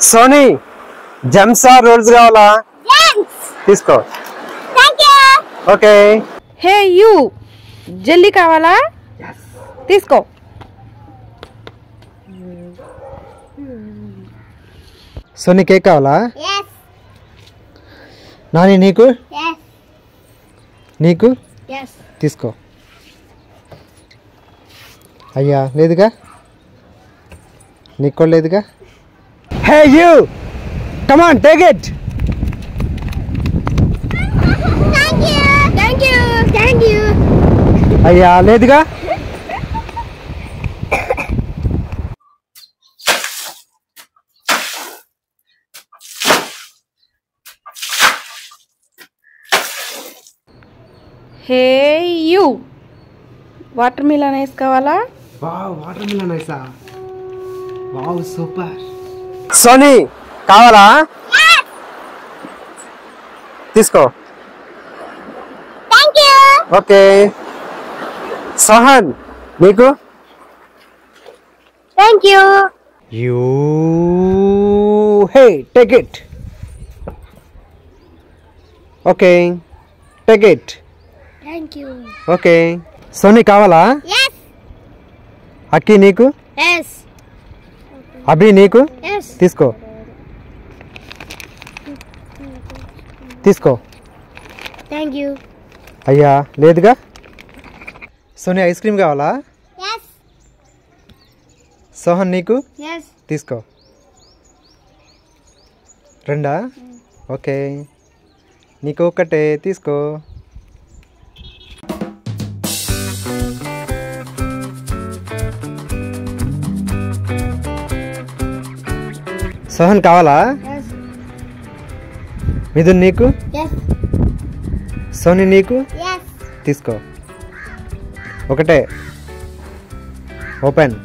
Sony Gems R roles కావాలా? తీసుకో. Okay. Hey you jelly కావాలా? తీసుకో. సోనీ కేక్ కావాలా? నాని నీకు? నీకు? తీసుకో. అయ్యా లేదుగా, నీకు కూడా లేదుగా. Hey you come on take it. అయ్యా లేదుగా. Hey you watermelon ice కావాలా? వావ్ వాటర్ మిలన్ ఐసా, వావ్ సూపర్. సోనీ కావాలా? తీసుకో. ఓకే. సోహన్ నీకు? You hey take it. Okay take it. Okay. Soni కావాలా? అక్కి నీకు? అభి నీకు? తీసుకో. తీసుకో. అయ్యా లేదుగా. సోనీ ఐస్ క్రీమ్ కావాలా? సోహన్ నీకు? తీసుకో. రెండా? ఓకే. నీకు ఒక్కటే తీసుకో. సోహన్ కావాలా? మిథున్ నీకు? సోనీ నీకు? తీసుకో. ఒకటే. ఓపెన్.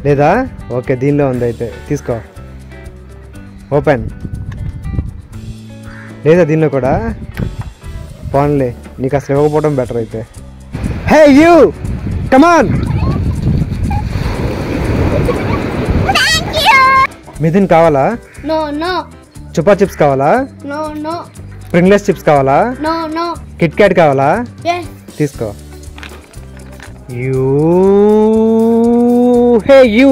లేదా? ఓకే దీనిలో ఉంది అయితే తీసుకో. ఓపెన్. లేదా దీనిలో కూడా? పోన్లే నీకు అసలు ఇవ్వకపోవడం బెటర్ అయితే. Hey you come on. మిథున్ కావాలా? చుపా చిప్స్ కావాలా? స్ప్రింగ్లెస్ చిప్స్ కావాలా? కిట్ క్యాట్ కావాలా? తీసుకో. You hey you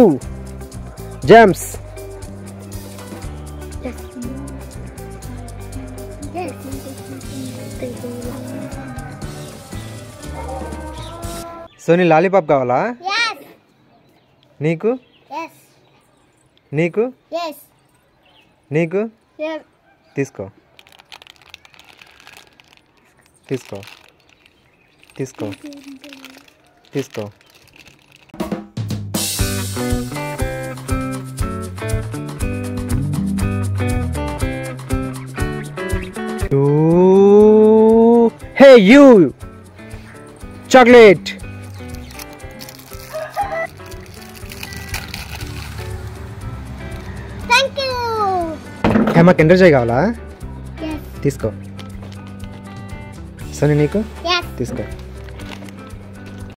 Gems. Soni lollipop కావాలా? నీకు? నీకు? నీకు? తీసుకో. తీసుకో. తీసుకో. తీసుకో. Hey you chocolate. Hema Kinder Joy కావాలా? తీసుకో. సోనీ నీకు? తీసుకో.